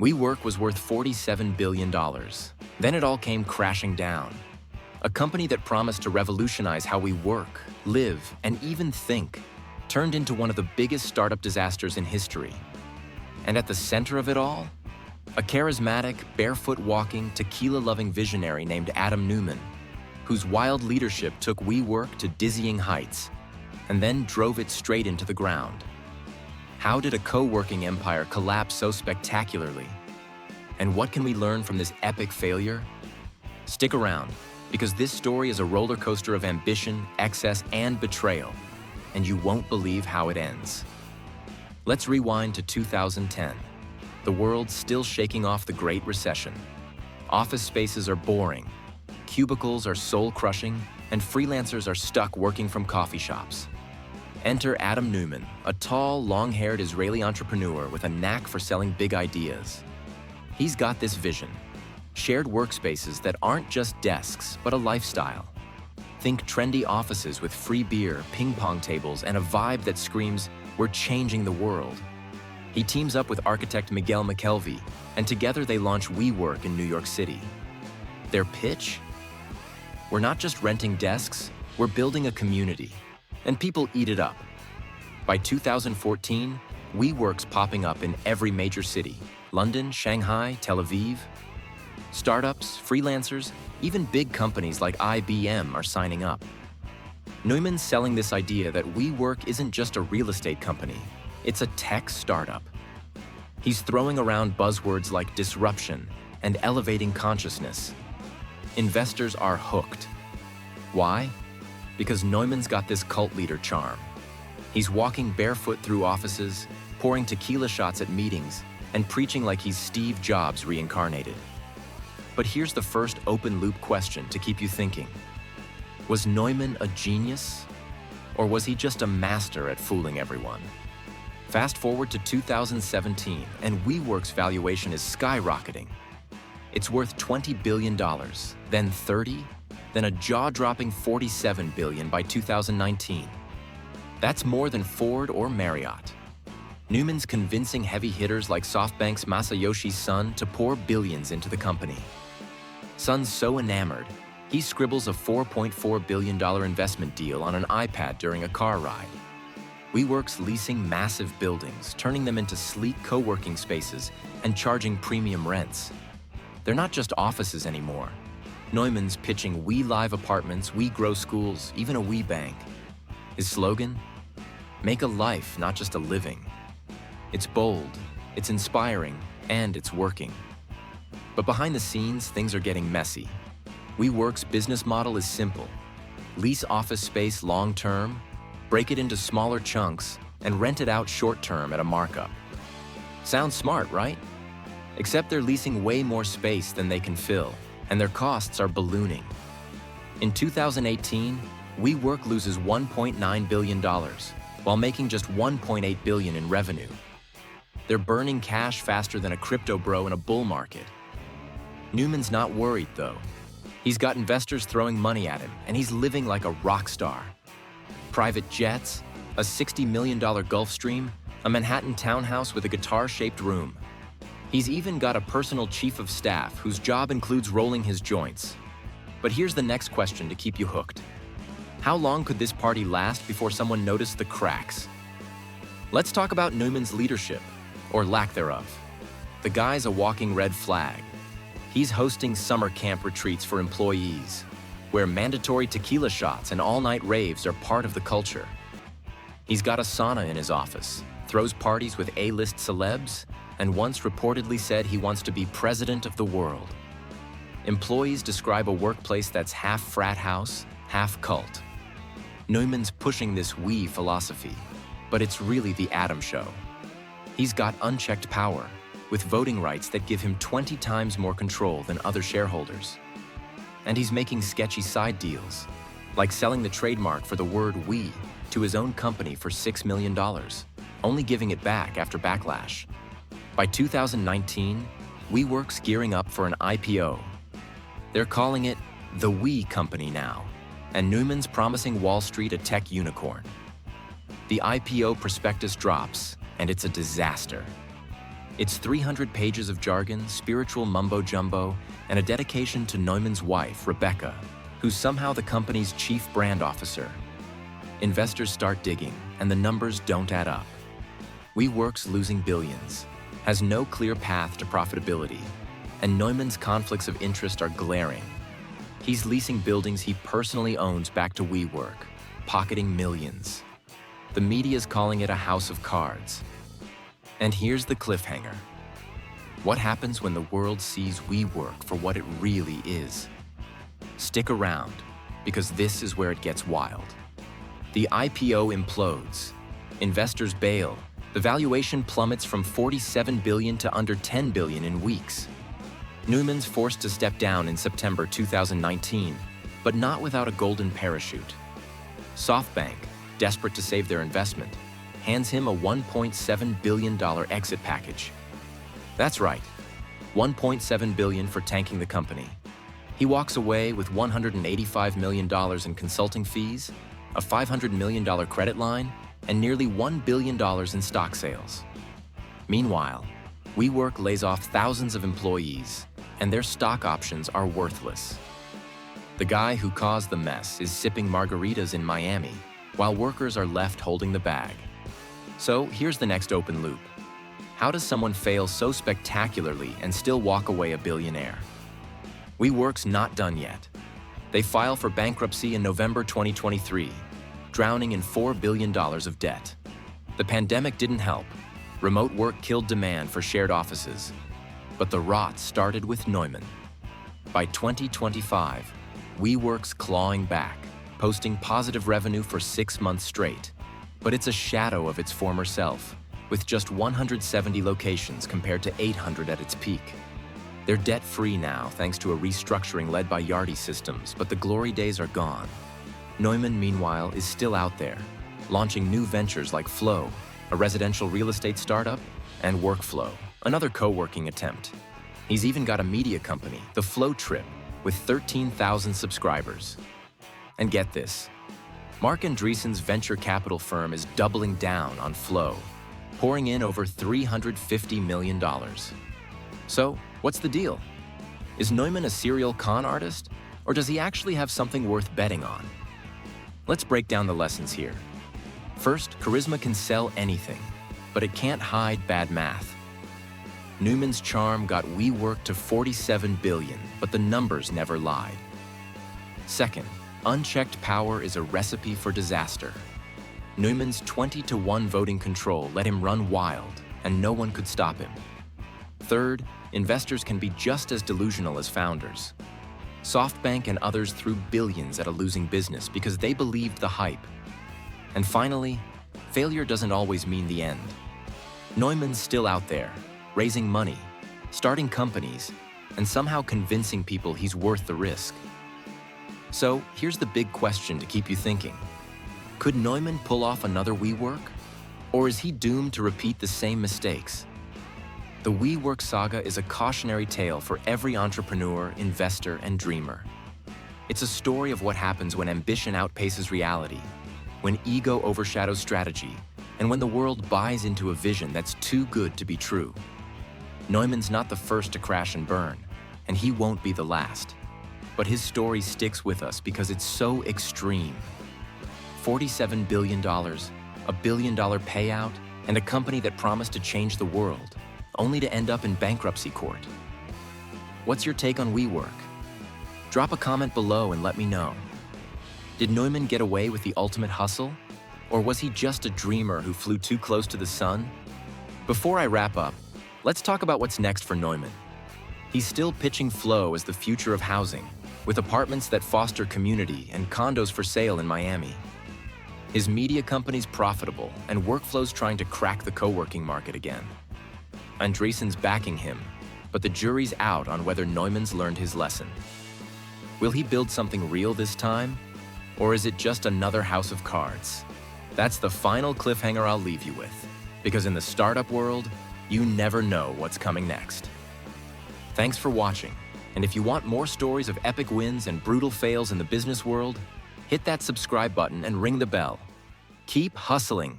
WeWork was worth $47 billion. Then it all came crashing down. A company that promised to revolutionize how we work, live, and even think turned into one of the biggest startup disasters in history. And at the center of it all, a charismatic, barefoot-walking, tequila-loving visionary named Adam Neumann, whose wild leadership took WeWork to dizzying heights and then drove it straight into the ground. How did a co-working empire collapse so spectacularly? And what can we learn from this epic failure? Stick around, because this story is a roller coaster of ambition, excess, and betrayal, and you won't believe how it ends. Let's rewind to 2010. The world's still shaking off the Great Recession. Office spaces are boring, cubicles are soul-crushing, and freelancers are stuck working from coffee shops. Enter Adam Neumann, a tall, long-haired Israeli entrepreneur with a knack for selling big ideas. He's got this vision: shared workspaces that aren't just desks, but a lifestyle. Think trendy offices with free beer, ping pong tables, and a vibe that screams, "We're changing the world." He teams up with architect Miguel McKelvey, and together they launch WeWork in New York City. Their pitch? We're not just renting desks, we're building a community. And people eat it up. By 2014, WeWork's popping up in every major city: London, Shanghai, Tel Aviv. Startups, freelancers, even big companies like IBM are signing up. Neumann's selling this idea that WeWork isn't just a real estate company, it's a tech startup. He's throwing around buzzwords like disruption and elevating consciousness. Investors are hooked. Why? Because Neumann's got this cult leader charm. He's walking barefoot through offices, pouring tequila shots at meetings, and preaching like he's Steve Jobs reincarnated. But here's the first open-loop question to keep you thinking. Was Neumann a genius? Or was he just a master at fooling everyone? Fast forward to 2017, and WeWork's valuation is skyrocketing. It's worth $20 billion, then 30, then a jaw-dropping $47 billion by 2019. That's more than Ford or Marriott. Neumann's convincing heavy hitters like SoftBank's Masayoshi Son to pour billions into the company. Son's so enamored, he scribbles a $4.4 billion investment deal on an iPad during a car ride. WeWork's leasing massive buildings, turning them into sleek co-working spaces and charging premium rents. They're not just offices anymore. Neumann's pitching "We Live apartments, we grow schools, even a we bank." His slogan? Make a life, not just a living. It's bold, it's inspiring, and it's working. But behind the scenes, things are getting messy. WeWork's business model is simple: lease office space long-term, break it into smaller chunks, and rent it out short-term at a markup. Sounds smart, right? Except they're leasing way more space than they can fill, and their costs are ballooning. In 2018, WeWork loses $1.9 billion, while making just $1.8 billion in revenue. They're burning cash faster than a crypto bro in a bull market. Neumann's not worried, though. He's got investors throwing money at him, and he's living like a rock star. Private jets, a $60 million Gulfstream, a Manhattan townhouse with a guitar-shaped room. He's even got a personal chief of staff whose job includes rolling his joints. But here's the next question to keep you hooked. How long could this party last before someone noticed the cracks? Let's talk about Neumann's leadership, or lack thereof. The guy's a walking red flag. He's hosting summer camp retreats for employees, where mandatory tequila shots and all-night raves are part of the culture. He's got a sauna in his office, throws parties with A-list celebs, and once reportedly said he wants to be president of the world. Employees describe a workplace that's half frat house, half cult. Neumann's pushing this we philosophy, but it's really the Adam show. He's got unchecked power, with voting rights that give him 20 times more control than other shareholders. And he's making sketchy side deals, like selling the trademark for the word "we" to his own company for $6 million, only giving it back after backlash. By 2019, WeWork's gearing up for an IPO. They're calling it the We Company now, and Neumann's promising Wall Street a tech unicorn. The IPO prospectus drops, and it's a disaster. It's 300 pages of jargon, spiritual mumbo-jumbo, and a dedication to Neumann's wife, Rebecca, who's somehow the company's chief brand officer. Investors start digging, and the numbers don't add up. WeWork's losing billions, has no clear path to profitability, and Neumann's conflicts of interest are glaring. He's leasing buildings he personally owns back to WeWork, pocketing millions. The media's calling it a house of cards. And here's the cliffhanger. What happens when the world sees WeWork for what it really is? Stick around, because this is where it gets wild. The IPO implodes. Investors bail. The valuation plummets from $47 billion to under $10 billion in weeks. Neumann's forced to step down in September 2019, but not without a golden parachute. SoftBank, desperate to save their investment, hands him a $1.7 billion exit package. That's right, $1.7 billion for tanking the company. He walks away with $185 million in consulting fees, a $500 million credit line, and nearly $1 billion in stock sales. Meanwhile, WeWork lays off thousands of employees, and their stock options are worthless. The guy who caused the mess is sipping margaritas in Miami, while workers are left holding the bag. So here's the next open loop. How does someone fail so spectacularly and still walk away a billionaire? WeWork's not done yet. They file for bankruptcy in November 2023, drowning in $4 billion of debt. The pandemic didn't help. Remote work killed demand for shared offices. But the rot started with Neumann. By 2025, WeWork's clawing back, posting positive revenue for 6 months straight. But it's a shadow of its former self, with just 170 locations compared to 800 at its peak. They're debt-free now thanks to a restructuring led by Yardi Systems, but the glory days are gone. Neumann, meanwhile, is still out there, launching new ventures like Flow, a residential real estate startup, and Workflow, another co-working attempt. He's even got a media company, The Flow Trip, with 13,000 subscribers. And get this, Mark Andreessen's venture capital firm is doubling down on Flow, pouring in over $350 million. So, what's the deal? Is Neumann a serial con artist, or does he actually have something worth betting on? Let's break down the lessons here. First, charisma can sell anything, but it can't hide bad math. Neumann's charm got WeWork to $47 billion, but the numbers never lied. Second, unchecked power is a recipe for disaster. Neumann's 20-to-1 voting control let him run wild, and no one could stop him. Third, investors can be just as delusional as founders. SoftBank and others threw billions at a losing business because they believed the hype. And finally, failure doesn't always mean the end. Neumann's still out there, raising money, starting companies, and somehow convincing people he's worth the risk. So here's the big question to keep you thinking. Could Neumann pull off another WeWork? Or is he doomed to repeat the same mistakes? The WeWork saga is a cautionary tale for every entrepreneur, investor, and dreamer. It's a story of what happens when ambition outpaces reality, when ego overshadows strategy, and when the world buys into a vision that's too good to be true. Neumann's not the first to crash and burn, and he won't be the last. But his story sticks with us because it's so extreme. $47 billion, a billion-dollar payout, and a company that promised to change the world, only to end up in bankruptcy court. What's your take on WeWork? Drop a comment below and let me know. Did Neumann get away with the ultimate hustle? Or was he just a dreamer who flew too close to the sun? Before I wrap up, let's talk about what's next for Neumann. He's still pitching Flow as the future of housing, with apartments that foster community and condos for sale in Miami. His media company's profitable, and Workflow's trying to crack the co-working market again. Andreessen's backing him, but the jury's out on whether Neumann's learned his lesson. Will he build something real this time? Or is it just another house of cards? That's the final cliffhanger I'll leave you with, because in the startup world, you never know what's coming next. Thanks for watching, and if you want more stories of epic wins and brutal fails in the business world, hit that subscribe button and ring the bell. Keep hustling.